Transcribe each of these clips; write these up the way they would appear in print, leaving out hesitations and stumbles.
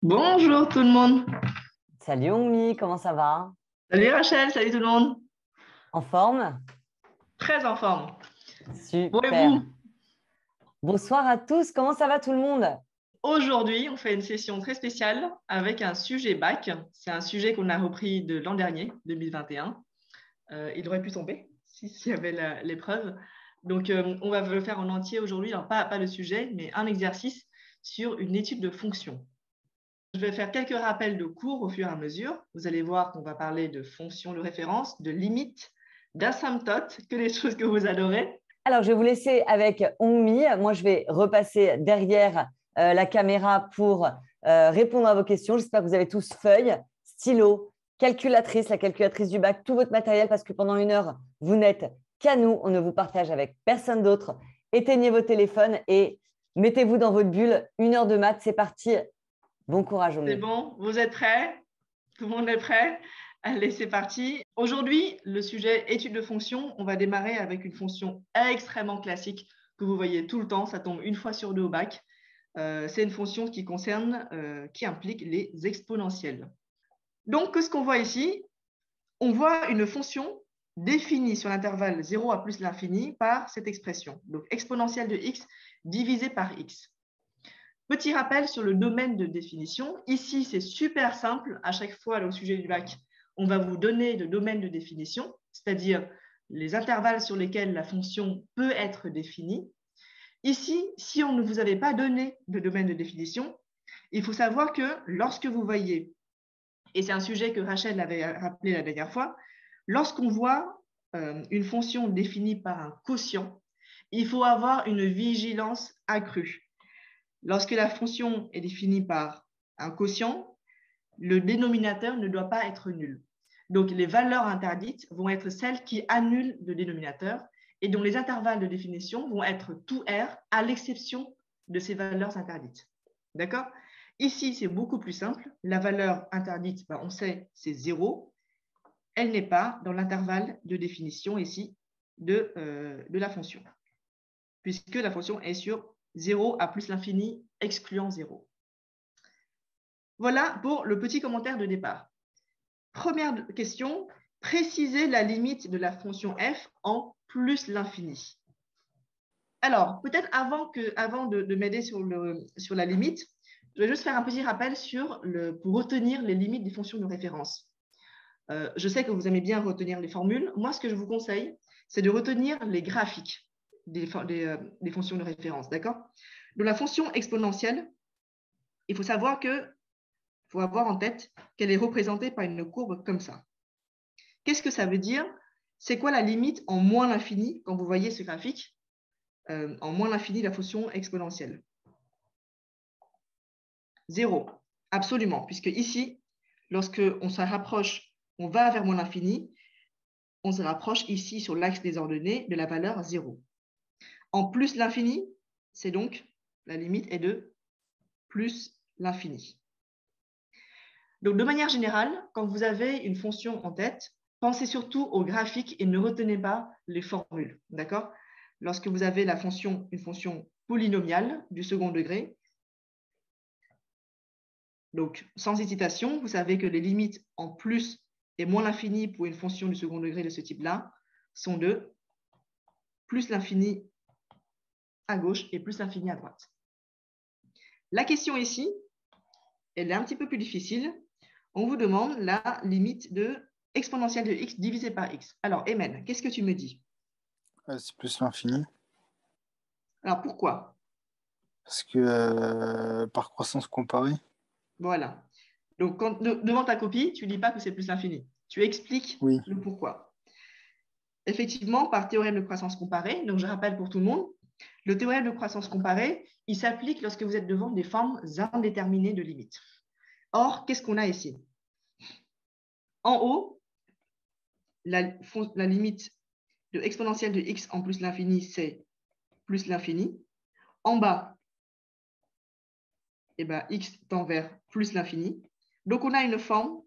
Bonjour tout le monde. Salut Ongmi, comment ça va? Salut Rachel, salut tout le monde. En forme? Très en forme. Bon et vous? Super. Bonsoir à tous, comment ça va tout le monde? Aujourd'hui, on fait une session très spéciale avec un sujet bac. C'est un sujet qu'on a repris de l'an dernier, 2021. Il aurait pu tomber s'il y avait l'épreuve. Donc, on va le faire en entier aujourd'hui. Alors, pas le sujet, mais un exercice sur une étude de fonction. Je vais faire quelques rappels de cours au fur et à mesure. Vous allez voir qu'on va parler de fonctions de référence, de limites, d'asymptotes, que des choses que vous adorez. Alors, je vais vous laisser avec Ongmi. Moi, je vais repasser derrière la caméra pour répondre à vos questions. J'espère que vous avez tous feuilles, stylo, calculatrice, la calculatrice du bac, tout votre matériel parce que pendant 1 heure, vous n'êtes qu'à nous. On ne vous partage avec personne d'autre. Éteignez vos téléphones et mettez-vous dans votre bulle. 1 heure de maths, c'est parti. Bon courage, C'est Ongmi. bon, vous êtes prêts? Tout le monde est prêt? Allez, c'est parti. Aujourd'hui, le sujet étude de fonction, on va démarrer avec une fonction extrêmement classique que vous voyez tout le temps, ça tombe une fois sur deux au bac. C'est une fonction qui implique les exponentielles. Donc, qu'est-ce qu'on voit ici? On voit une fonction définie sur l'intervalle 0 à plus l'infini par cette expression. Donc, exponentielle de x divisé par x. Petit rappel sur le domaine de définition. Ici, c'est super simple. À chaque fois, au sujet du bac, on va vous donner le domaine de définition, c'est-à-dire les intervalles sur lesquels la fonction peut être définie. Ici, si on ne vous avait pas donné de domaine de définition, il faut savoir que lorsque vous voyez, et c'est un sujet que Rachel avait rappelé la dernière fois, lorsqu'on voit une fonction définie par un quotient, il faut avoir une vigilance accrue. Lorsque la fonction est définie par un quotient, le dénominateur ne doit pas être nul. Donc, les valeurs interdites vont être celles qui annulent le dénominateur et dont les intervalles de définition vont être tout R à l'exception de ces valeurs interdites. D'accord? Ici, c'est beaucoup plus simple. La valeur interdite, on sait, c'est 0. Elle n'est pas dans l'intervalle de définition ici de la fonction, puisque la fonction est sur 0 à plus l'infini, excluant 0. Voilà pour le petit commentaire de départ. Première question, préciser la limite de la fonction f en plus l'infini. Alors, peut-être avant de m'aider sur la limite, je vais juste faire un petit rappel pour retenir les limites des fonctions de référence. Je sais que vous aimez bien retenir les formules. Moi, ce que je vous conseille, c'est de retenir les graphiques des fonctions de référence. D'accord? Dans la fonction exponentielle, il faut savoir qu'il faut avoir en tête qu'elle est représentée par une courbe comme ça. Qu'est-ce que ça veut dire? C'est quoi la limite en moins l'infini quand vous voyez ce graphique? En moins l'infini, la fonction exponentielle. 0, absolument, puisque ici, lorsque on se rapproche, on va vers moins l'infini, on se rapproche ici sur l'axe des ordonnées de la valeur 0. En plus l'infini, c'est donc, la limite est de plus l'infini. Donc, de manière générale, quand vous avez une fonction en tête, pensez surtout au graphique et ne retenez pas les formules. D'accord? Lorsque vous avez une fonction polynomiale du second degré, donc sans hésitation, vous savez que les limites en plus et moins l'infini pour une fonction du second degré de ce type-là sont de plus l'infini à gauche et plus l'infini à droite. La question ici, elle est un petit peu plus difficile. On vous demande la limite de exponentielle de x divisé par x. Alors, Emen, qu'est-ce que tu me dis? C'est plus l'infini. Alors, pourquoi? Parce que par croissance comparée. Voilà. Donc, devant ta copie, tu ne dis pas que c'est plus l'infini. Tu expliques Oui. le pourquoi. Effectivement, par théorème de croissance comparée, donc je rappelle pour tout le monde, le théorème de croissance comparée, il s'applique lorsque vous êtes devant des formes indéterminées de limites. Or, qu'est-ce qu'on a ici? En haut, la limite de exponentielle de x en plus l'infini, c'est plus l'infini. En bas, x tend vers plus l'infini. Donc, on a une forme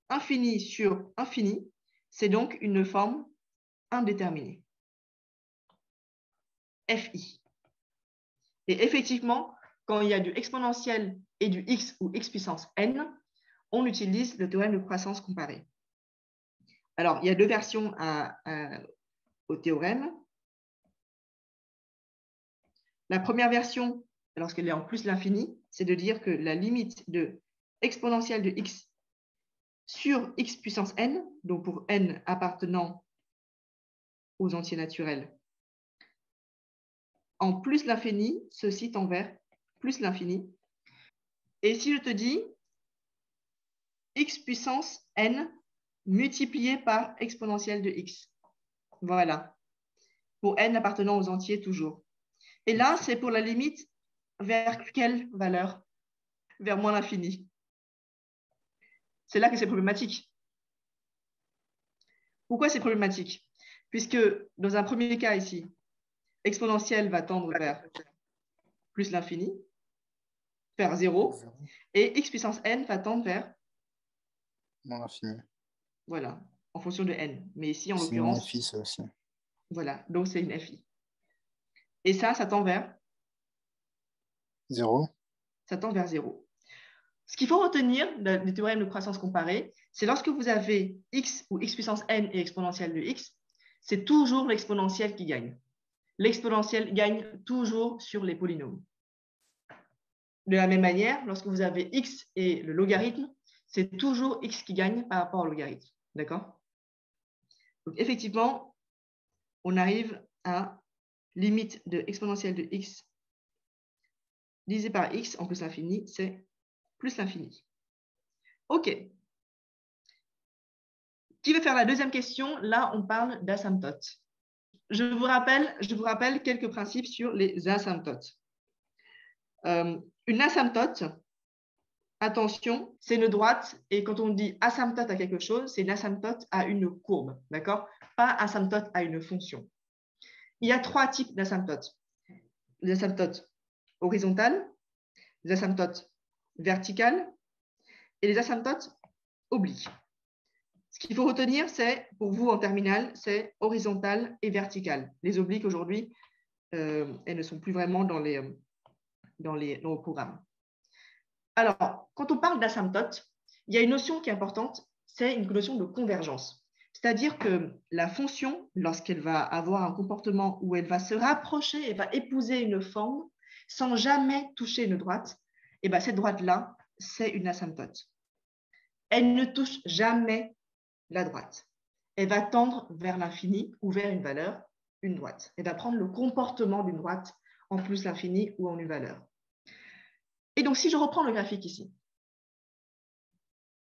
infini sur infini. C'est donc une forme indéterminée. FI. Et effectivement, quand il y a du exponentiel et du x ou x puissance n, on utilise le théorème de croissance comparée. Alors, il y a deux versions au théorème. La première version, lorsqu'elle est en plus l'infini, c'est de dire que la limite de exponentielle de x sur x puissance n, donc pour n appartenant aux entiers naturels, en plus l'infini, ceci tend vers plus l'infini. Et si je te dis x puissance n multiplié par exponentielle de x, voilà, pour n appartenant aux entiers toujours. Et là, c'est pour la limite vers quelle valeur? Vers moins l'infini. C'est là que c'est problématique. Pourquoi c'est problématique? Puisque dans un premier cas ici, exponentielle va tendre vers plus l'infini, vers 0, et x puissance n va tendre vers moins l'infini. Voilà, en fonction de n. Mais ici, en C'est l'occurrence, une FI, ça aussi. voilà, donc c'est une FI. Et ça tend vers 0. Ça tend vers 0. Ce qu'il faut retenir des théorèmes de croissance comparée, c'est lorsque vous avez x ou x puissance n et exponentielle de x, c'est toujours l'exponentielle qui gagne. L'exponentielle gagne toujours sur les polynômes. De la même manière, lorsque vous avez x et le logarithme, c'est toujours x qui gagne par rapport au logarithme. D'accord? Donc, effectivement, on arrive à limite de exponentielle de x divisé par x en plus l'infini, c'est plus l'infini. OK. Qui veut faire la deuxième question? Là, on parle d'asymptote. Je vous rappelle quelques principes sur les asymptotes. Une asymptote, attention, c'est une droite, et quand on dit asymptote à quelque chose, c'est une asymptote à une courbe, d'accord? Pas asymptote à une fonction. Il y a trois types d'asymptotes. Les asymptotes horizontales, les asymptotes verticales et les asymptotes obliques. Ce qu'il faut retenir, c'est, pour vous en terminale, c'est horizontal et vertical. Les obliques, aujourd'hui, elles ne sont plus vraiment dans le programme. Alors, quand on parle d'asymptote, il y a une notion qui est importante, c'est une notion de convergence. C'est-à-dire que la fonction, lorsqu'elle va avoir un comportement où elle va se rapprocher et va épouser une forme sans jamais toucher une droite, et bien cette droite-là, c'est une asymptote. Elle ne touche jamais la droite. Elle va tendre vers l'infini ou vers une valeur, une droite. Elle va prendre le comportement d'une droite en plus l'infini ou en une valeur. Et donc, si je reprends le graphique ici,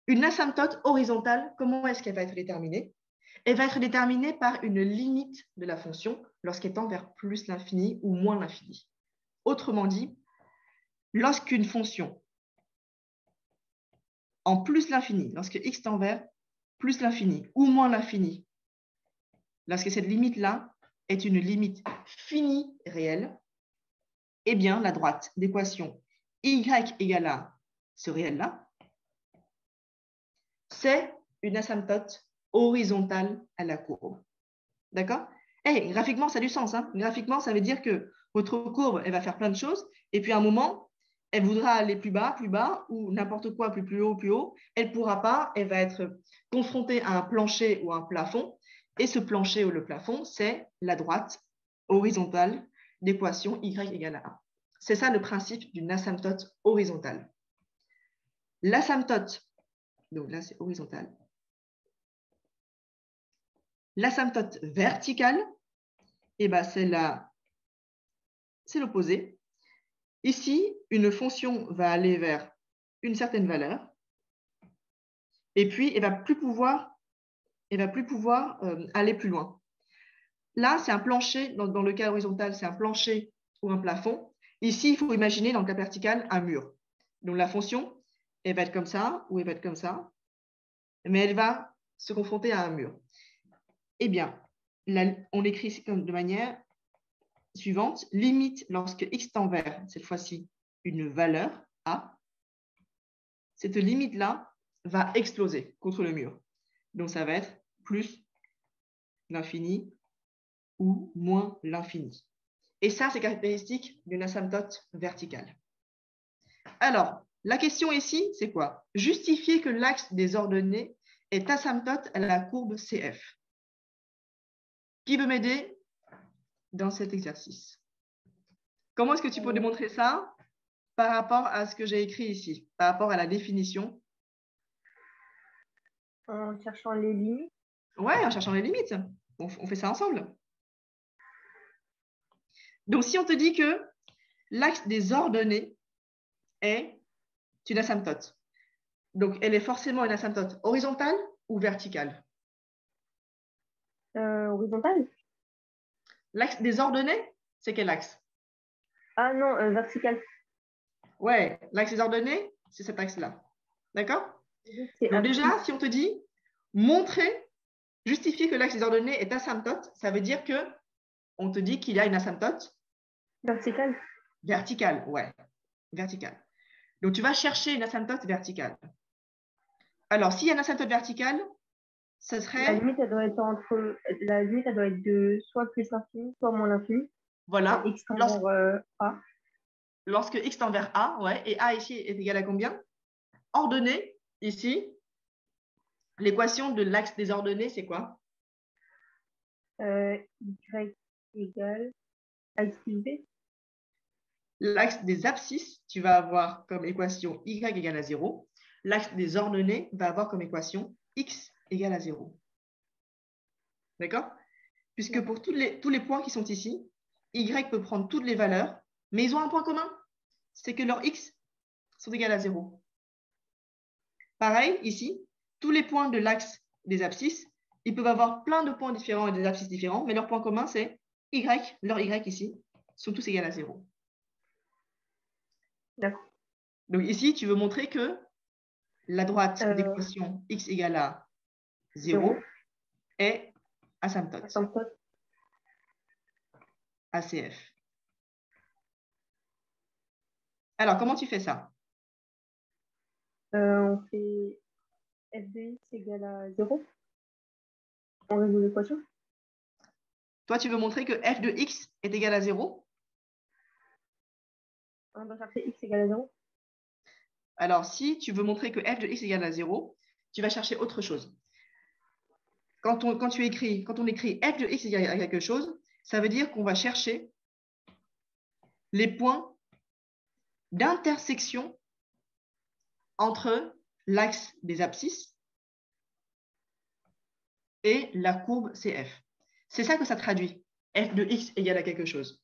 une asymptote horizontale, comment est-ce qu'elle va être déterminée? Elle va être déterminée par une limite de la fonction lorsqu'elle tend vers plus l'infini ou moins l'infini. Autrement dit, lorsqu'une fonction en plus l'infini, lorsque x tend vers plus l'infini ou moins l'infini, lorsque cette limite-là est une limite finie réelle, eh bien, la droite d'équation y égale à ce réel-là, c'est une asymptote horizontale à la courbe. D'accord? Graphiquement, ça a du sens. Hein? Graphiquement, ça veut dire que votre courbe, elle va faire plein de choses, et puis à un moment, elle voudra aller plus bas, ou n'importe quoi, plus haut, plus haut. Elle ne pourra pas, elle va être confrontée à un plancher ou un plafond, et ce plancher ou le plafond, c'est la droite horizontale d'équation y égale à 1. C'est ça le principe d'une asymptote horizontale. L'asymptote, donc là c'est horizontal. L'asymptote verticale, eh ben, c'est l'opposé. Ici, une fonction va aller vers une certaine valeur, et puis elle ne va plus pouvoir aller plus loin. Là, c'est un plancher, dans le cas horizontal, c'est un plancher ou un plafond. Ici, il faut imaginer dans le cas vertical un mur. Donc la fonction, elle va être comme ça ou elle va être comme ça, mais elle va se confronter à un mur. Eh bien, on écrit de manière suivante, limite lorsque x tend vers, cette fois-ci, une valeur a, cette limite-là va exploser contre le mur. Donc ça va être plus l'infini ou moins l'infini. Et ça, c'est caractéristique d'une asymptote verticale. Alors, la question ici, c'est quoi? Justifier que l'axe des ordonnées est asymptote à la courbe CF. Qui veut m'aider dans cet exercice? Comment est-ce que tu peux démontrer ça par rapport à ce que j'ai écrit ici, par rapport à la définition? En cherchant les limites. Ouais, en cherchant les limites. On fait ça ensemble. Donc, si on te dit que l'axe des ordonnées est une asymptote, donc elle est forcément une asymptote horizontale ou verticale? Horizontale. L'axe des ordonnées, c'est quel axe? Ah non, verticale. Ouais, l'axe des ordonnées, c'est cet axe-là. D'accord? Donc déjà, si on te dit montrer, justifier que l'axe des ordonnées est asymptote, ça veut dire que on te dit qu'il y a une asymptote verticale. Verticale, ouais, verticale. Donc tu vas chercher une asymptote verticale. Alors, s'il y a une asymptote verticale, ce serait... La limite, elle doit être de soit plus l'infini, soit moins l'infini. Voilà. X tend vers A. Lorsque X tend vers A, ouais, et A ici est égal à combien? Ordonnée, ici, l'équation de l'axe des ordonnées, c'est quoi? Y égale AX plus B. L'axe des abscisses, tu vas avoir comme équation Y égale à 0. L'axe des ordonnées va avoir comme équation X égale à 0. D'accord? Puisque pour tous les points qui sont ici, Y peut prendre toutes les valeurs, mais ils ont un point commun, c'est que leurs X sont égales à 0. Pareil, ici, tous les points de l'axe des abscisses, ils peuvent avoir plein de points différents et des abscisses différents, mais leur point commun, c'est Y, leurs Y ici, sont tous égales à 0. D'accord. Donc ici, tu veux montrer que la droite d'équation X égale à 0 est asymptote. ACF. Alors, comment tu fais ça? On fait f de x égale à 0. On résout l'équation. Toi, tu veux montrer que f de x est égal à 0? On doit chercher x égale à 0. Alors, si tu veux montrer que f de x égale à 0, tu vas chercher autre chose. Quand on écrit f de x égale à quelque chose, ça veut dire qu'on va chercher les points d'intersection entre l'axe des abscisses et la courbe CF. C'est ça que ça traduit, f de x égale à quelque chose.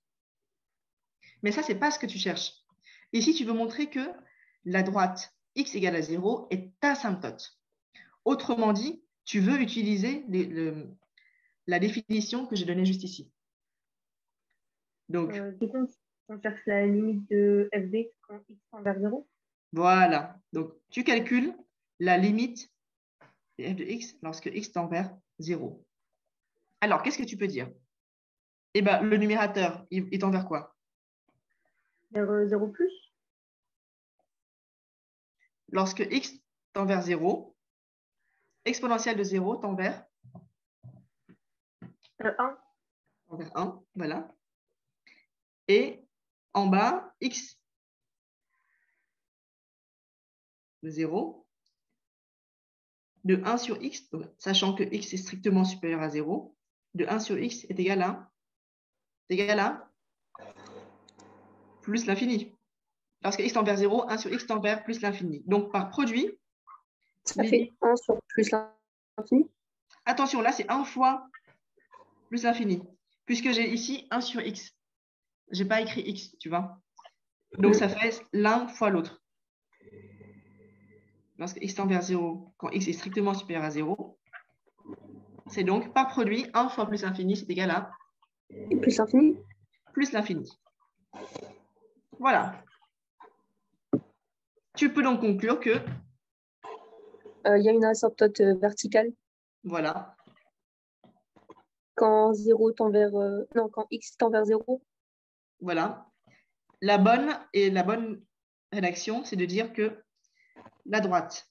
Mais ça, ce n'est pas ce que tu cherches. Ici, tu veux montrer que la droite x égale à 0 est asymptote. Autrement dit, tu veux utiliser la définition que j'ai donnée juste ici. Donc, du coup, on cherche la limite de f de x quand x tend vers 0. Voilà. Donc, tu calcules la limite de f de x lorsque x tend vers 0. Alors, qu'est-ce que tu peux dire? Eh bien, le numérateur, il tend vers quoi? Vers 0 plus. Lorsque x tend vers 0, exponentielle de 0 tend vers 1. Tend vers 1, voilà. Et en bas, x de 0, de 1 sur x, donc, sachant que x est strictement supérieur à 0, de 1 sur x est égal à plus l'infini. Lorsque x tend vers 0, 1 sur x tend vers plus l'infini. Donc, par produit, ça fait 1 sur plus l'infini. Attention, là, c'est 1 fois plus l'infini, puisque j'ai ici 1 sur x. Je n'ai pas écrit x, tu vois. Donc, ça fait l'un fois l'autre. Lorsque x tend vers 0, quand x est strictement supérieur à 0, c'est donc par produit 1 fois plus l'infini, c'est égal à plus l'infini. Plus l'infini. Voilà. Tu peux donc conclure que y a une asymptote verticale. Voilà. Quand 0 tend vers quand x tend vers 0. Voilà. La bonne rédaction, c'est de dire que la droite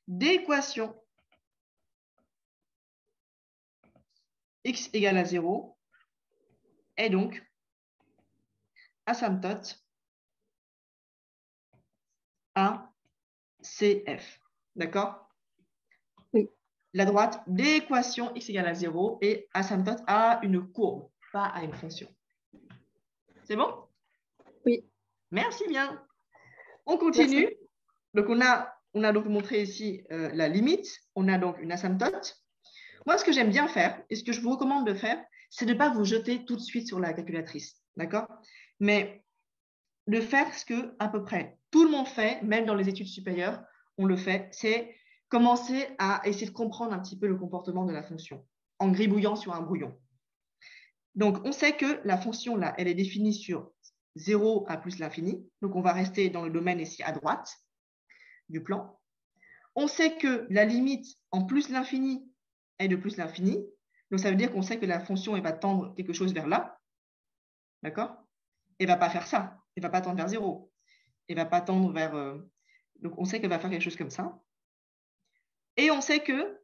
d'équation x égale à 0 est donc asymptote CF. D'accord? Oui. La droite d'équation x égale à 0 est asymptote à une courbe, pas à une fonction. C'est bon? Oui. Merci bien. On continue. Merci. Donc, on a donc montré ici la limite. On a donc une asymptote. Moi, ce que j'aime bien faire, et ce que je vous recommande de faire, c'est de ne pas vous jeter tout de suite sur la calculatrice. D'accord? Mais de faire ce que, à peu près, tout le monde fait, même dans les études supérieures, on le fait, c'est commencer à essayer de comprendre un petit peu le comportement de la fonction en gribouillant sur un brouillon. Donc, on sait que la fonction, là, elle est définie sur 0 à plus l'infini. Donc, on va rester dans le domaine ici à droite du plan. On sait que la limite en plus l'infini est de plus l'infini. Donc, ça veut dire qu'on sait que la fonction elle va tendre quelque chose vers là. D'accord? Elle ne va pas faire ça. Elle ne va pas tendre vers 0. Elle ne va pas tendre vers... Donc, on sait qu'elle va faire quelque chose comme ça. Et on sait que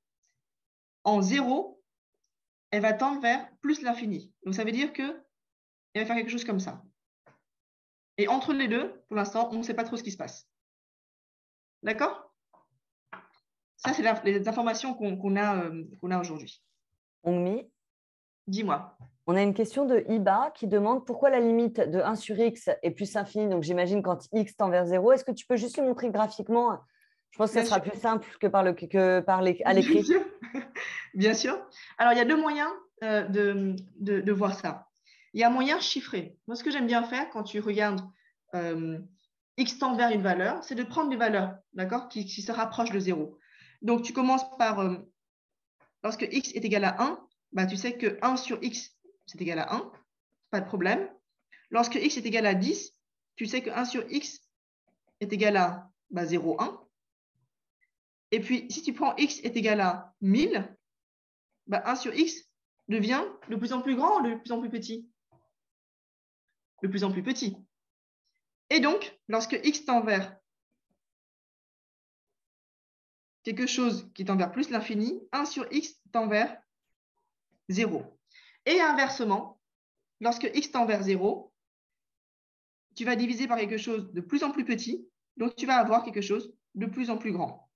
en 0, elle va tendre vers plus l'infini. Donc, ça veut dire qu'elle va faire quelque chose comme ça. Et entre les deux, pour l'instant, on ne sait pas trop ce qui se passe. D'accord? Ça, c'est les informations qu'on a aujourd'hui. Hongmi, Dis-moi. on a une question de Iba qui demande pourquoi la limite de 1 sur x est plus infinie. Donc, j'imagine quand x tend vers 0. Est-ce que tu peux juste lui montrer graphiquement? Je pense que Bien ça sera sûr. plus simple à Bien l'écrit. sûr. Bien sûr. Alors, il y a deux moyens de voir ça. Il y a un moyen chiffré. Moi, ce que j'aime bien faire quand tu regardes x tend vers une valeur, c'est de prendre des valeurs, d'accord, qui se rapprochent de 0. Donc, tu commences par, lorsque x est égal à 1, bah, tu sais que 1 sur x, c'est égal à 1. Pas de problème. Lorsque x est égal à 10, tu sais que 1 sur x est égal à 0,1. Et puis, si tu prends x est égal à 1000, 1 sur x devient de plus en plus grand ou de plus en plus petit? De plus en plus petit. Et donc, lorsque x tend vers quelque chose qui tend vers plus l'infini, 1 sur x tend vers 0. Et inversement, lorsque x tend vers 0, tu vas diviser par quelque chose de plus en plus petit, donc tu vas avoir quelque chose de plus en plus grand.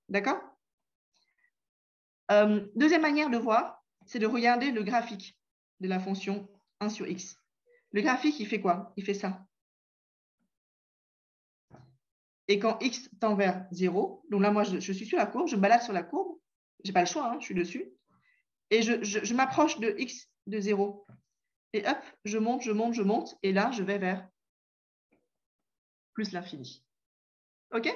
D'accord? Deuxième manière de voir, c'est de regarder le graphique de la fonction 1 sur x. Le graphique, il fait quoi? Il fait ça. Et quand x tend vers 0, donc là, moi, je suis sur la courbe, je me balade sur la courbe, je n'ai pas le choix, hein, je suis dessus, et je m'approche de x de 0. Et hop, je monte, je monte, je monte, et là, je vais vers plus l'infini. OK?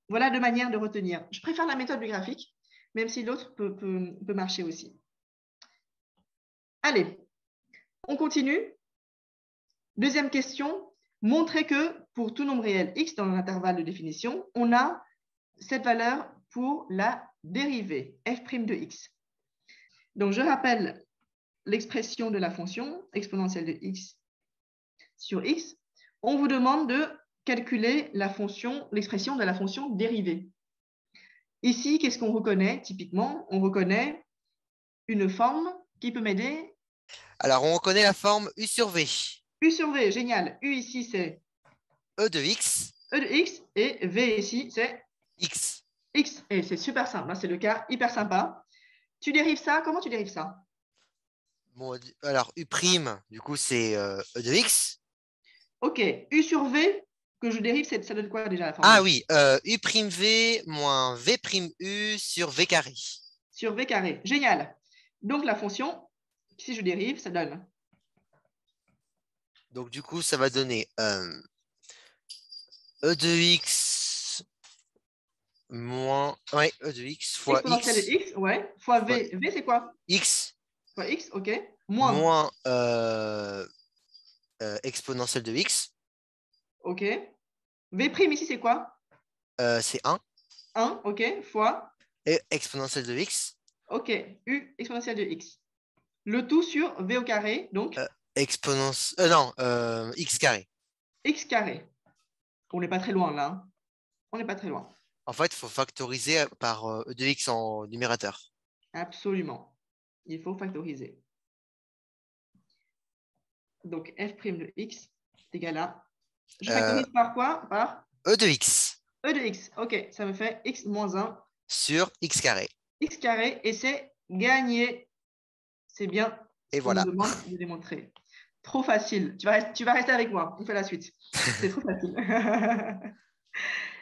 Voilà deux manières de retenir. Je préfère la méthode du graphique, même si l'autre peut marcher aussi. Allez, on continue. Deuxième question. Montrer que pour tout nombre réel x dans l'intervalle de définition, on a cette valeur pour la dérivée f' de x. Donc, je rappelle l'expression de la fonction exponentielle de x sur x. On vous demande de calculer l'expression de la fonction dérivée. Ici, qu'est-ce qu'on reconnaît typiquement? On reconnaît une forme qui peut m'aider. Alors, on reconnaît la forme U sur V. U sur V, génial. U ici, c'est E de X. E de X et V ici, c'est X. X. Et c'est super simple, hein, c'est le cas hyper sympa. Tu dérives ça, comment tu dérives ça? Bon, alors, U', du coup, c'est E de X. Ok, U sur V, que je dérive, ça donne quoi déjà la forme? Ah oui, U', moins V', sur V carré. Sur V carré, génial. Donc la fonction, si je dérive, ça donne. Donc, du coup, ça va donner E de X moins E de X fois Exponentielle de X. X, ouais, fois V. Ouais. V, c'est quoi? X Fois X, ok. Moins, moins exponentielle de X. ok. V' ici, c'est quoi? C'est 1. 1, ok, fois, Et exponentielle de X. ok, U exponentielle de X. Le tout sur V au carré, donc Non, X carré. X carré. On n'est pas très loin là, hein. On n'est pas très loin. En fait, il faut factoriser par E de X en numérateur. Absolument. Il faut factoriser. Donc f' de x est égal à Je factorise par quoi? Par E de x e de x. OK, ça me fait x moins 1, sur x carré. x carré, et c'est gagné. C'est bien ce Et qu'on nous voilà. demande de démontrer. Trop facile. Tu vas rester avec moi. On fait la suite. C'est trop facile.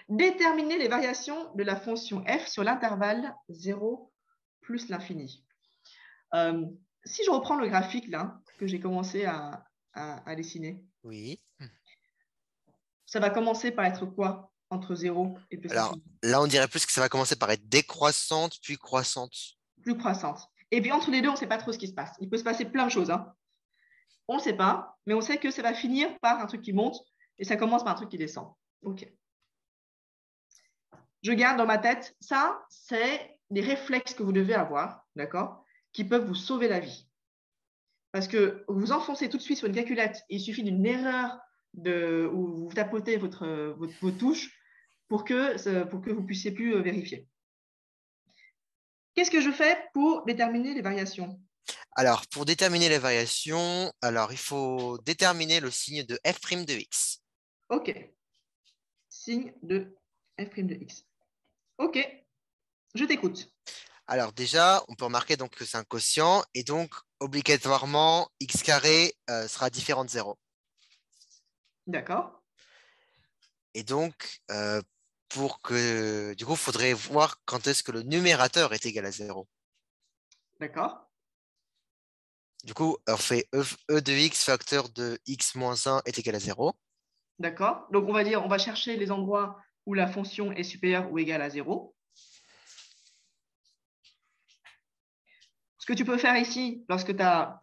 Déterminer les variations de la fonction f sur l'intervalle 0 plus l'infini. Si je reprends le graphique là, que j'ai commencé à dessiner, Oui. ça va commencer par être quoi entre 0 et plus Alors l'infini? là, on dirait plus que ça va commencer par être décroissante, puis croissante. Plus croissante. Et puis entre les deux, on ne sait pas trop ce qui se passe. Il peut se passer plein de choses. Hein. On ne sait pas, mais on sait que ça va finir par un truc qui monte et ça commence par un truc qui descend. OK. Je garde dans ma tête, ça, c'est des réflexes que vous devez avoir, d'accord, qui peuvent vous sauver la vie. Parce que vous enfoncez tout de suite sur une calculette et il suffit d'une erreur où vous tapotez vos touches pour que vous puissiez plus vérifier. Qu'est-ce que je fais pour déterminer les variations? Alors, pour déterminer les variations, alors il faut déterminer le signe de f' de x. OK. Signe de f' de x. OK. Je t'écoute. Alors déjà, on peut remarquer donc que c'est un quotient et donc obligatoirement x carré sera différent de 0. D'accord. Et donc, pour que du coup, il faudrait voir quand est-ce que le numérateur est égal à 0. D'accord. Du coup, on fait e de x facteur de x moins 1 est égal à 0. D'accord. Donc, on va chercher les endroits où la fonction est supérieure ou égale à 0. Ce que tu peux faire ici, lorsque tu as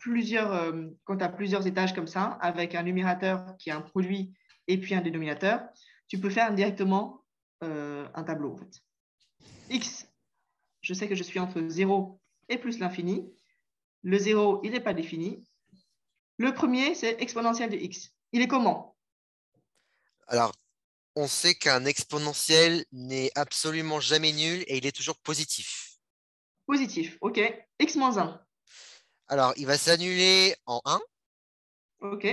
quand tu as plusieurs étages comme ça, avec un numérateur qui est un produit et puis un dénominateur, tu peux faire directement un tableau. En fait. X, je sais que je suis entre 0 et plus l'infini. Le 0, il n'est pas défini. Le premier, c'est exponentiel de x. Il est comment? Alors, on sait qu'un exponentiel n'est absolument jamais nul et il est toujours positif. Positif, OK. X moins 1. Alors, il va s'annuler en 1 OK.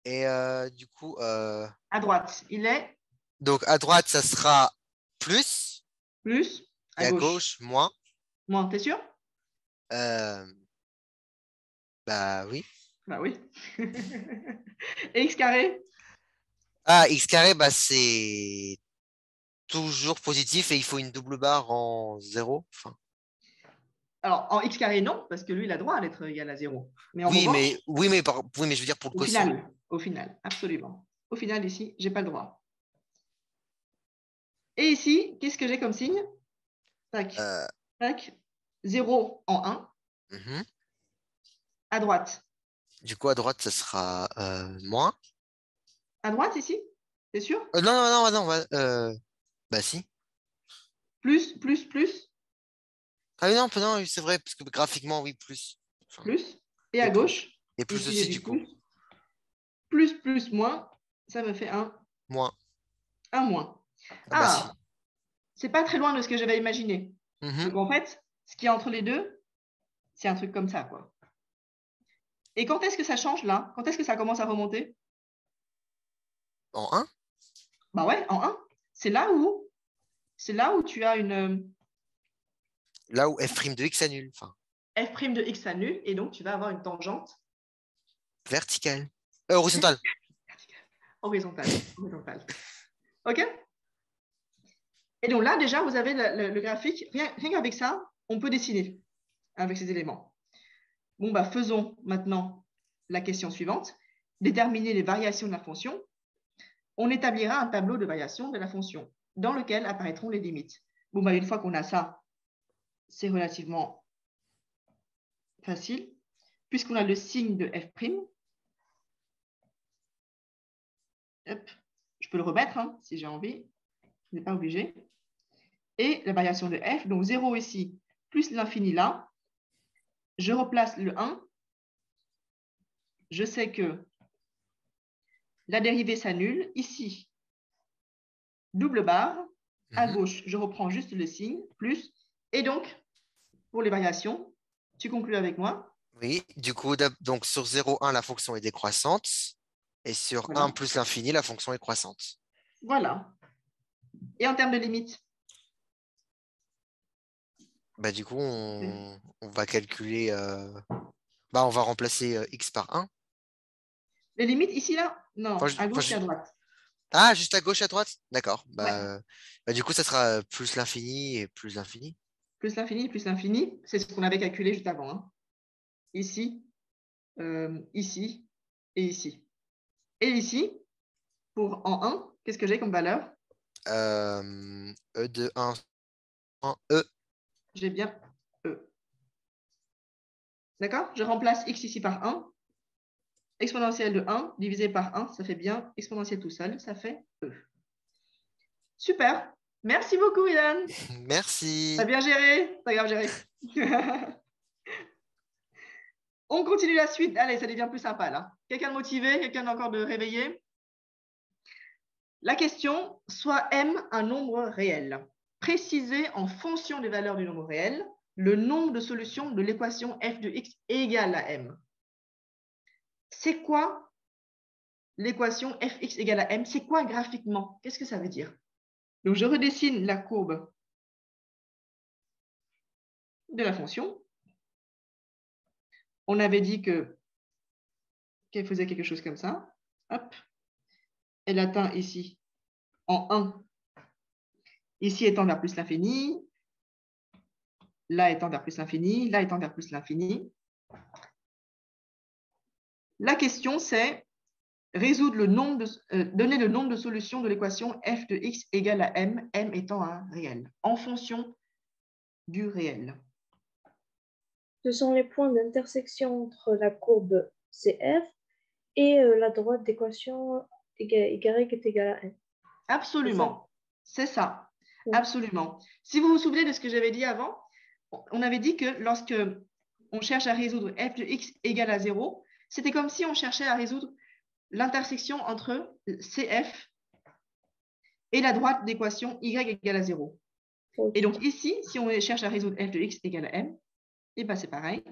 et du coup, À droite, il est donc à droite, ça sera plus plus. et À à gauche, gauche, moins. moins. T'es sûr? Euh, Bah oui. Bah oui. Et x carré? Ah, x carré, bah, c'est toujours positif et il faut une double barre en 0. Enfin, Alors, en x carré, non, parce que lui, il a droit à l'être égal à 0. Mais en oui, revanche, mais je veux dire pour le quotient. au final, absolument. Au final, ici, j'ai pas le droit. Et ici, qu'est-ce que j'ai comme signe? Tac, Euh, tac. 0 en 1. mhm. À droite. Du coup, à droite, ça sera moins. À droite, ici? T'es sûr? Non, non, non, non, bah si. Plus, plus, plus, Ah oui, non, non, c'est vrai, parce que graphiquement, oui, plus. Enfin, plus. Et et à plus. gauche, Et plus ici, j'ai aussi, du du coup. plus. Plus, plus, moins, ça me fait Moins. un moins. Ah bah si. Ah, c'est pas très loin de ce que j'avais imaginé. Mhm. Donc en fait, ce qui est entre les deux, c'est un truc comme ça, quoi. Et quand est-ce que ça change là? Quand est-ce que ça commence à remonter? En 1? Bah ouais, en 1. C'est là où tu as une Là où f' de x annule. Enfin, f' de x annule, et donc tu vas avoir une tangente verticale. Horizontale. horizontale. OK? Et donc là, déjà, vous avez le graphique. Rien qu'avec ça, on peut dessiner avec ces éléments. Bon, bah, faisons maintenant la question suivante. Déterminer les variations de la fonction. On établira un tableau de variation de la fonction dans lequel apparaîtront les limites. Bon, bah, une fois qu'on a ça, c'est relativement facile, puisqu'on a le signe de f'. Hop. Je peux le remettre hein, si j'ai envie. Je n'ai pas obligé. Et la variation de f, donc 0 ici, plus l'infini là. Je replace le 1. Je sais que la dérivée s'annule. Ici, double barre. À Mhm. gauche, je reprends juste le signe, plus. Et donc, pour les variations, tu conclus avec moi. Oui, du coup, donc sur 0,1, la fonction est décroissante. Et sur Voilà. 1 plus l'infini, la fonction est croissante. Voilà. Et en termes de limite? Bah, du coup, on va calculer. On va remplacer x par 1. Les limites ici, là? Non, Enfin, à gauche et à droite. Ah, juste à gauche, à droite? D'accord. Ouais. Du coup, ça sera plus l'infini et plus l'infini. Plus l'infini, c'est ce qu'on avait calculé juste avant. Hein. Ici, ici et ici. Et ici, pour en 1, qu'est-ce que j'ai comme valeur? E de 1 en E. J'ai bien E. D'accord? Je remplace x ici par 1. Exponentielle de 1 divisé par 1, ça fait bien exponentielle tout seul, ça fait E. Super. Merci beaucoup, Ilan. Merci. T'as bien géré? T'as grave géré. On continue la suite. Allez, ça devient plus sympa, là. Quelqu'un de motivé? Quelqu'un encore de réveillé? La question, soit M un nombre réel. Préciser en fonction des valeurs du nombre réel le nombre de solutions de l'équation f de x égale à M. C'est quoi l'équation fx égale à M? C'est quoi graphiquement? Qu'est-ce que ça veut dire? Donc, je redessine la courbe de la fonction. On avait dit qu'elle faisait quelque chose comme ça. Hop. Elle atteint ici en 1. Ici étant vers plus l'infini. Là étant vers plus l'infini. Là étant vers plus l'infini. La question, c'est résoudre donner le nombre de solutions de l'équation f de x égale à m, m étant un réel, en fonction du réel. Ce sont les points d'intersection entre la courbe CF et la droite d'équation y est égal à n. Absolument. C'est ça. Oui. Absolument. Si vous vous souvenez de ce que j'avais dit avant, on avait dit que lorsque on cherche à résoudre f de x égale à 0, c'était comme si on cherchait à résoudre l'intersection entre CF et la droite d'équation y égale à 0. Oui. Et donc ici, si on cherche à résoudre f de x égale à m, et bien c'est pareil,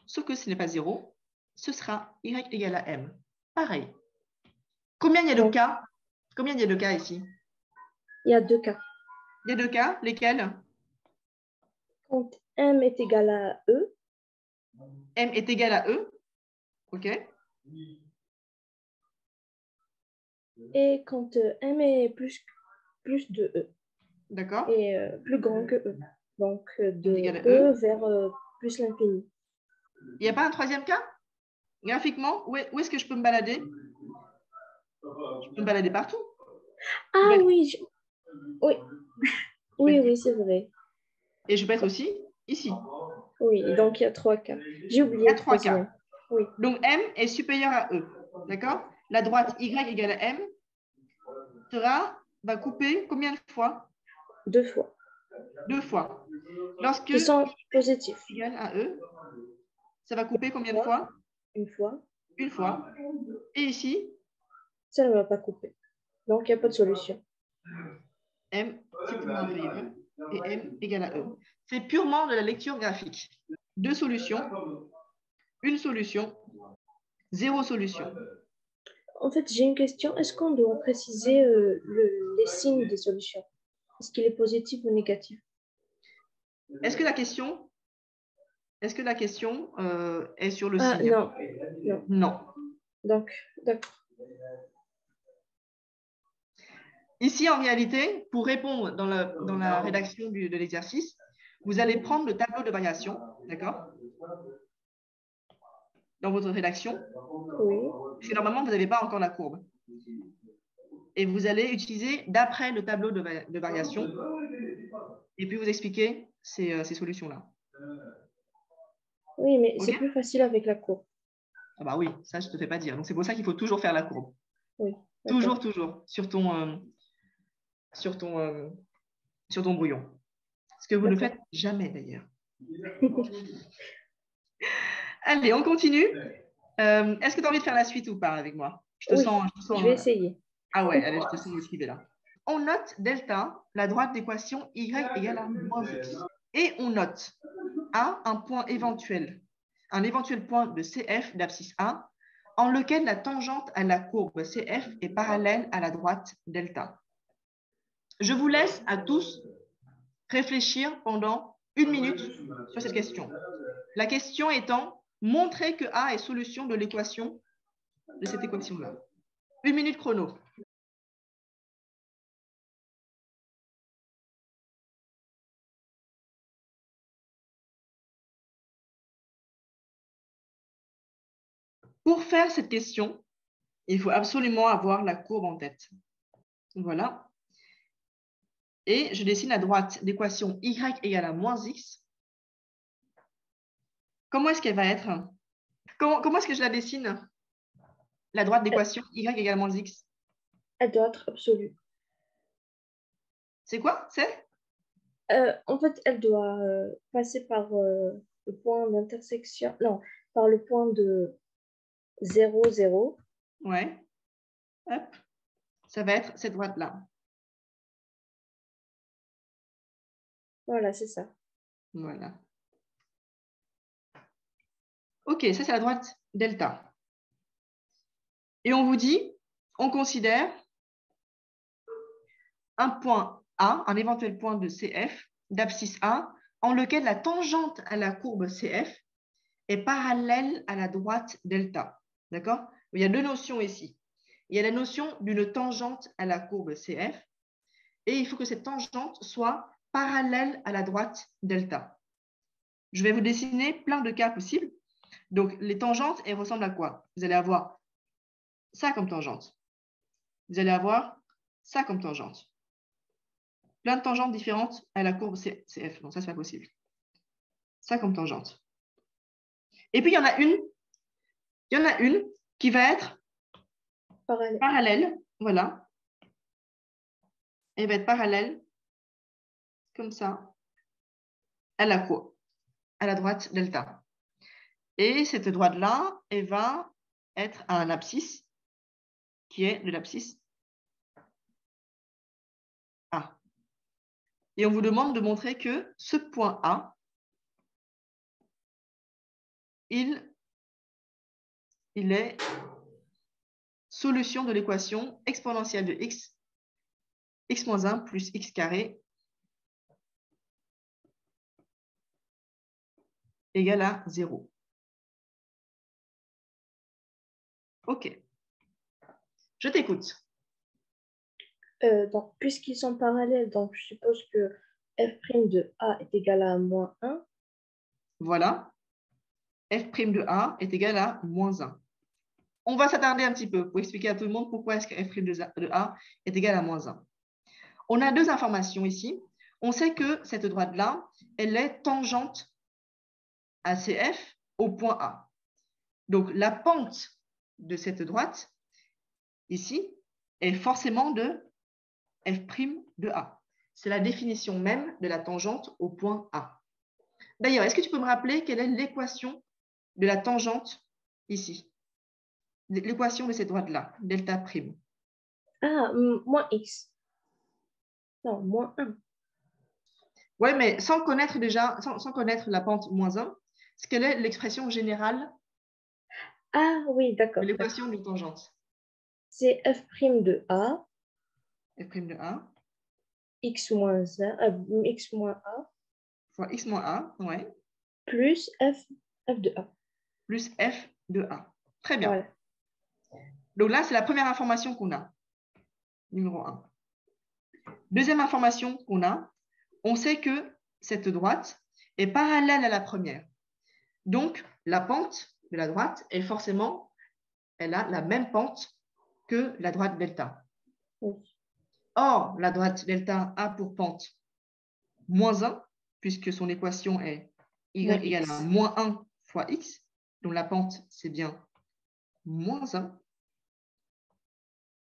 sauf que ce n'est pas 0, ce sera y égale à m. Pareil. Combien il y a de cas? Combien il y a de cas ici? Il y a 2 cas. Il y a 2 cas, lesquels? Quand m est égal à e, m est égal à e, ok? et quand m est plus de e, D'accord. et plus grand que e. Donc de égal à e E. vers plus l'infini. Il n'y a pas un troisième cas? Graphiquement, où est-ce que je peux me balader? Je peux me balader partout. Ah oui, oui. Oui, c'est vrai. Et je peux être aussi ici. Oui, donc il y a 3 cas. J'ai oublié Il y a le 3 troisième. cas. Oui. Donc M est supérieur à E. D'accord? La droite Y égale à M va couper combien de fois? 2 fois. 2 fois. Lorsque Qui sont positifs. Y égale à E, ça va couper combien de fois? Une fois. Une fois. Et ici, Ça ne va pas couper. Donc il n'y a pas de solution. M strictement inférieur et M égale à E. C'est purement de la lecture graphique. 2 solutions, une solution, 0 solution. En fait, j'ai une question. Est-ce qu'on doit préciser les signes des solutions? Est-ce qu'il est positif ou négatif? Est-ce que la question est sur le signe? Non. Non. Donc, d'accord. Ici, en réalité, pour répondre dans la rédaction de l'exercice, vous allez prendre le tableau de variation, d'accord? Dans votre rédaction. Oui. Parce que normalement, vous n'avez pas encore la courbe. Et vous allez utiliser d'après le tableau de variation et puis vous expliquer ces solutions-là. Oui, mais Okay? c'est plus facile avec la courbe. Ah bah oui, ça, je ne te fais pas dire. Donc, c'est pour ça qu'il faut toujours faire la courbe. Oui. Toujours, sur ton brouillon. Ce que vous ne faites jamais, d'ailleurs. Allez, on continue. Est-ce que tu as envie de faire la suite ou pas avec moi? Je vais essayer. Ah ouais, allez, je te sens motivée là. On note delta, la droite d'équation y égale à moins x. Et on note A, un point éventuel, un éventuel point de CF d'abscisse A en lequel la tangente à la courbe CF est parallèle à la droite delta. Je vous laisse à tous réfléchir pendant 1 minute sur cette question. La question étant, montrer que A est solution de l'équation, de cette équation-là. 1 minute chrono. Pour faire cette question, il faut absolument avoir la courbe en tête. Voilà. Et je dessine à droite l'équation y égale à moins x. Comment est-ce qu'elle va être? Comment est-ce que je la dessine? La droite d'équation y égale à moins x. Elle doit être absolue. C'est quoi? C'est? En fait, elle doit passer par le point d'intersection. Non, par le point de 0, 0. Ouais. Hop. Ça va être cette droite-là. Voilà, c'est ça. Voilà. OK, ça c'est la droite delta. Et on vous dit, on considère un point A, un éventuel point de CF, d'abscisse A, en lequel la tangente à la courbe CF est parallèle à la droite delta. D'accord? Il y a deux notions ici. Il y a la notion d'une tangente à la courbe CF et il faut que cette tangente soit parallèle à la droite delta. Je vais vous dessiner plein de cas possibles. Donc, les tangentes, elles ressemblent à quoi? Vous allez avoir ça comme tangente. Vous allez avoir ça comme tangente. Plein de tangentes différentes à la courbe CF. Donc, ça, c'est pas possible. Ça comme tangente. Et puis, il y en a une qui va être parallèle. Voilà. Elle va être parallèle, comme ça, à la courbe, à la droite delta. Et cette droite-là, elle va être à un abscisse, qui est de l'abscisse A. Et on vous demande de montrer que ce point A, il est solution de l'équation exponentielle de x moins 1 plus x carré égale à 0. OK. Je t'écoute. Donc, puisqu'ils sont parallèles, donc je suppose que f' de A est égal à moins 1. Voilà. F' de A est égal à moins 1. On va s'attarder un petit peu pour expliquer à tout le monde pourquoi est-ce que f' de A est égal à moins 1. On a deux informations ici. On sait que cette droite-là, elle est tangente à CF au point A. Donc, la pente de cette droite, ici, est forcément de f' de A. C'est la définition même de la tangente au point A. D'ailleurs, est-ce que tu peux me rappeler quelle est l'équation de la tangente ici? L'équation de cette droite-là, delta prime. Ah, moins x. Non, moins 1. Oui, mais sans connaître déjà, sans connaître la pente moins 1, quelle est l'expression générale Ah oui, d'accord. de l'équation d'une tangente? C'est f' de A, F' de A x moins 1, x moins A, fois x moins A, ouais, plus f de A. plus f de A. Très bien. Voilà. Donc là, c'est la première information qu'on a. Numéro 1. Deuxième information qu'on a, on sait que cette droite est parallèle à la première. Donc, la pente de la droite est forcément, elle a la même pente que la droite delta. Oui. Or, la droite delta a pour pente moins 1, puisque son équation est y Moins égale à moins 1 fois x. Donc, la pente, c'est bien moins 1.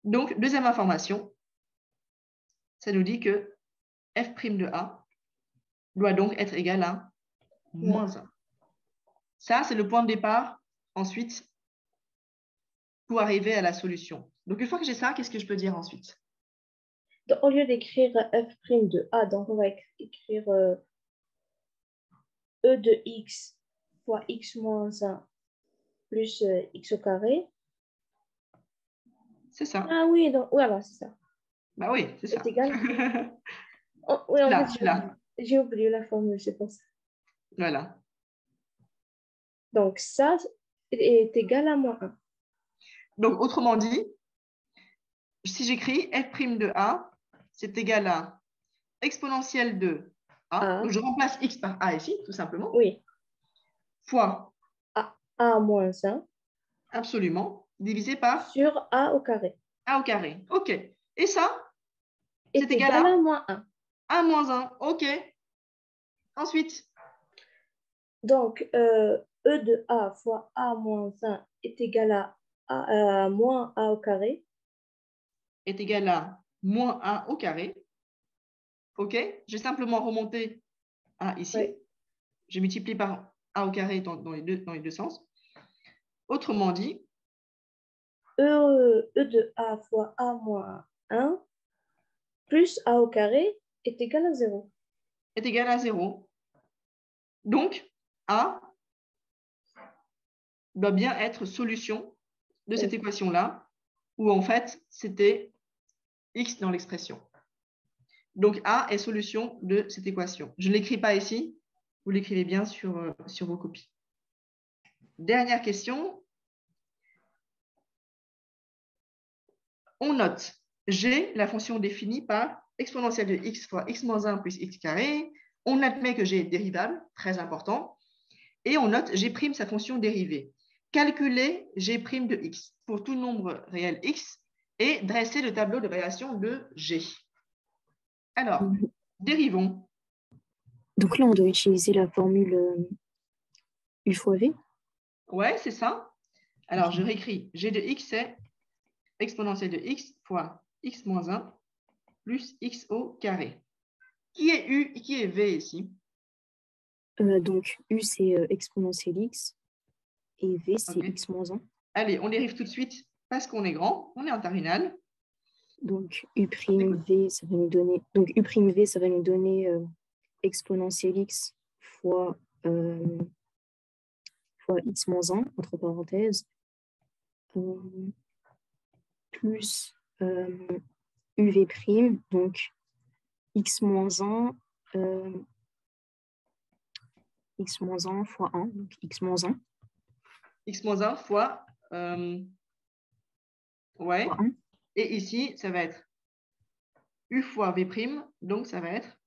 Donc, deuxième information, ça nous dit que f' de A doit donc être égal à moins 1. Ça, c'est le point de départ, ensuite, pour arriver à la solution. Donc, une fois que j'ai ça, qu'est-ce que je peux dire ensuite? Donc, au lieu d'écrire f' de A, donc on va écrire e de x fois x moins 1 plus x au carré. C'est ça. Ah oui, donc voilà, c'est ça. Bah oui, c'est ça. Est égal. Oh, oui, en Là, fait, là. j'ai oublié la formule, c'est pour ça. Voilà. Donc, ça est égal à moins 1. Donc, autrement dit, si j'écris f' de a, c'est égal à exponentielle de a. A. Donc, je remplace x par a ici, tout simplement. Oui. Fois A moins 1 absolument, divisé par sur A au carré. a au carré. OK. Et ça, Est c'est égal égal à à moins 1. a moins 1. OK. Ensuite, Donc, E de A fois A moins 1 est égal à moins A au carré. est égal à moins a au carré. OK. J'ai simplement remonté a ici. Oui. Je multiplie par a au carré dans les deux sens. Autrement dit, E de A fois A moins 1 plus A au carré est égal à 0. est égal à 0. Donc, a doit bien être solution de cette équation-là, où en fait, c'était x dans l'expression. Donc, a est solution de cette équation. Je ne l'écris pas ici, vous l'écrivez bien sur vos copies. Dernière question. On note g, la fonction définie par exponentielle de x fois x moins 1 plus x carré. On admet que g est dérivable, très important. Et on note g', sa fonction dérivée. Calculer g' de x pour tout nombre réel x et dresser le tableau de variation de g. Alors, dérivons. Donc là, on doit utiliser la formule U fois V. Ouais, c'est ça. Alors, je réécris. G de x, c'est exponentielle de x fois x moins 1 plus x au carré. Qui est u et qui est v ici? Donc U, c'est exponentielle x et V, c'est Okay. x moins 1. Allez, on dérive tout de suite parce qu'on est grand, on est en terminale. Donc U'V, ça va nous donner, donc U'V, ça va nous donner exponentielle x fois x moins 1, entre parenthèses, plus UV', donc x moins 1, x moins 1 fois 1, donc x moins 1. X moins 1 fois, ouais. Fois 1. Et ici, ça va être U fois V', donc ça va être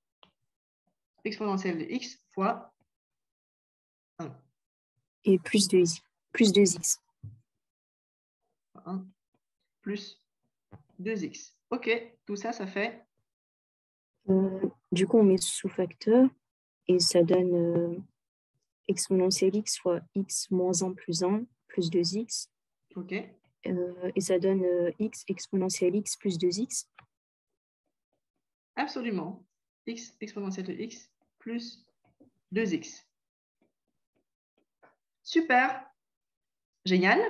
exponentielle de x fois 1. Et plus 2x. 1 plus 2x. OK, tout ça, ça fait... Du coup, on met sous facteur et ça donne exponentielle x fois x moins 1 plus 1 plus 2x. OK. Et ça donne x exponentielle x plus 2x. Absolument. X exponentielle de x plus 2x. Super. Génial.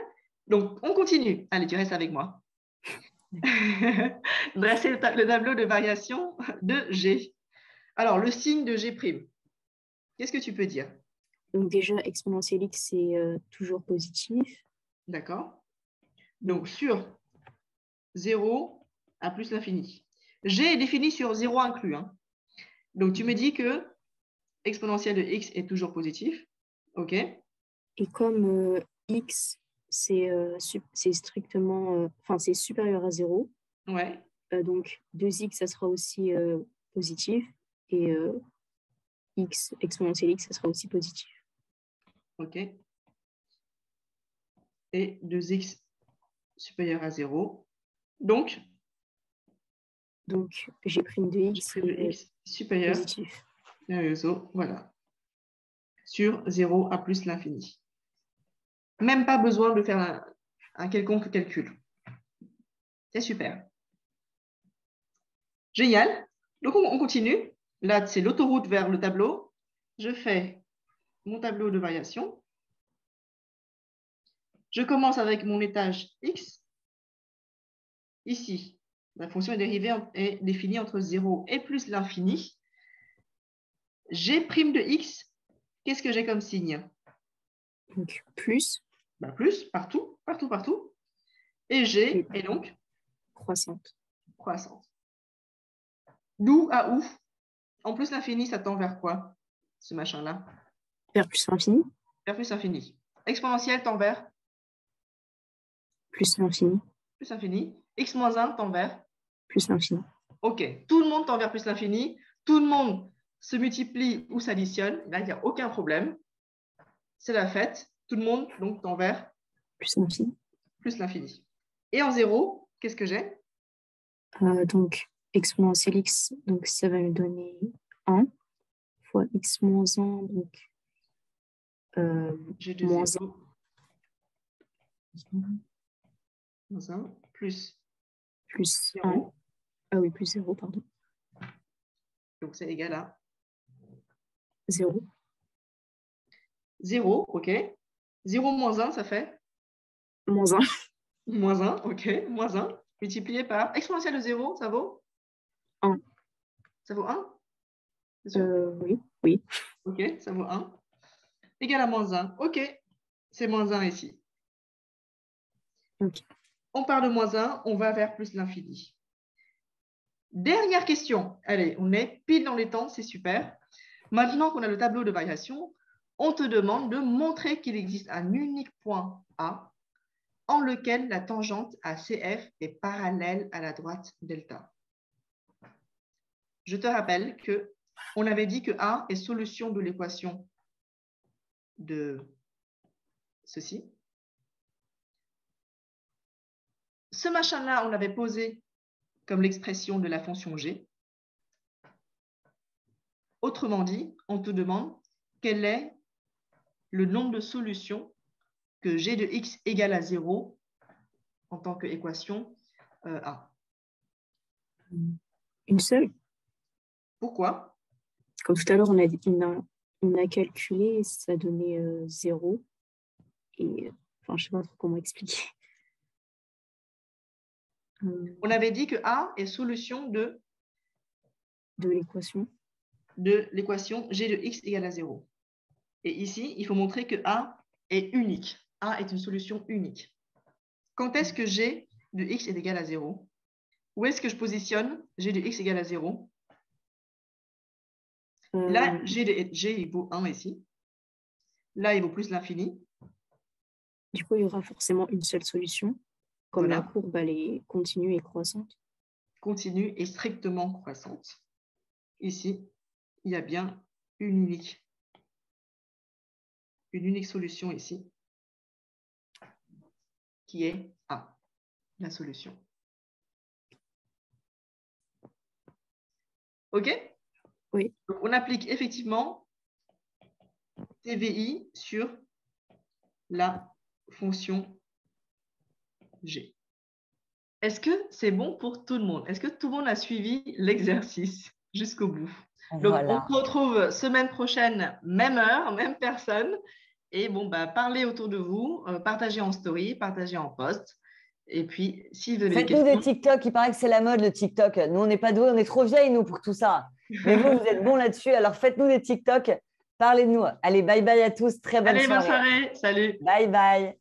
Donc, on continue. Allez, tu restes avec moi. Dresser le tableau de variation de G. Alors, le signe de G'. Qu'est-ce que tu peux dire? Donc déjà, exponentielle x, c'est toujours positif. D'accord. Donc, sur 0 à plus l'infini. G est défini sur 0 inclus. Hein. Donc, tu me dis que exponentielle de x est toujours positif. OK. Et comme x, c'est strictement, enfin, c'est supérieur à 0. Ouais. Donc, 2x, ça sera aussi positif. Et x, exponentielle x, ça sera aussi positif. OK. Et 2x supérieur à 0. Donc, G' de x x supérieur positif. à 0, voilà. Sur 0 à plus l'infini. Même pas besoin de faire un quelconque calcul. C'est super. Génial. Donc, on continue. Là, c'est l'autoroute vers le tableau. Je fais mon tableau de variation. Je commence avec mon étage x. Ici, la fonction est dérivée est définie entre 0 et plus l'infini. G' de x, qu'est-ce que j'ai comme signe? Donc, plus. plus, partout, partout, partout. Et G est donc Croissante. croissante. D'où à où? En plus l'infini, ça tend vers quoi, ce machin-là? Vers plus l'infini. Vers plus infini. Exponentielle tend vers Plus l'infini. plus infini. X moins 1 tend vers Plus l'infini. OK. Tout le monde tend vers plus l'infini. Tout le monde se multiplie ou s'additionne. Là, il n'y a aucun problème. C'est la fête. Tout le monde donc tend vers Plus l'infini. plus l'infini. Et en 0, qu'est-ce que j'ai? Donc, exponentielle x, donc ça va me donner 1 fois x moins 1, donc J'ai 2 moins 0. Moins 1 plus plus 0. 1. Ah oui, plus 0, pardon. Donc, c'est égal à 0. 0, OK. 0 moins 1, ça fait Moins 1. moins 1, OK. Moins 1 multiplié par exponentielle de 0, ça vaut 1. Ça vaut 1? C'est sûr? Oui. OK, ça vaut 1. Égal à moins 1. OK, c'est moins 1 ici. OK. On part de moins 1, on va vers plus l'infini. Dernière question. Allez, on est pile dans les temps, c'est super. Maintenant qu'on a le tableau de variation, on te demande de montrer qu'il existe un unique point A en lequel la tangente à CF est parallèle à la droite delta. Je te rappelle qu'on avait dit que A est solution de l'équation de ceci. Ce machin-là, on l'avait posé comme l'expression de la fonction G. Autrement dit, on te demande quel est le nombre de solutions que G de x égale à 0 en tant qu'équation A. Une seule. Pourquoi? Comme tout à l'heure, on a calculé, ça donnait 0. Et enfin, je ne sais pas trop comment expliquer. On avait dit que A est solution de l'équation. De l'équation G de x égale à 0. Et ici, il faut montrer que A est unique. A est une solution unique. Quand est-ce que G de x est égal à 0? Où est-ce que je positionne G de x égale à 0? Là, G, il vaut 1 ici. Là, il vaut plus l'infini. Du coup, il y aura forcément une seule solution. Comme Voilà. la courbe, elle est continue et croissante. Continue et strictement croissante. Ici, il y a bien une unique solution ici, qui est A, la solution. OK? Oui. Donc, on applique effectivement TVI sur la fonction G. Est-ce que c'est bon pour tout le monde? Est-ce que tout le monde a suivi l'exercice jusqu'au bout? Donc, Voilà. on se retrouve semaine prochaine, même heure, même personne. Et bon, bah, parlez autour de vous, partagez en story, partagez en post. Et puis, si vous avez des Faites-nous questions... des TikTok. Il paraît que c'est la mode, le TikTok. Nous, on n'est pas doués, on est trop vieilles, nous, pour tout ça. Mais vous, vous êtes bons là-dessus. Alors, faites-nous des TikTok. Parlez de nous. Allez, bye bye à tous. Très bonne Allez, bonne soirée. soirée. Salut. Bye bye.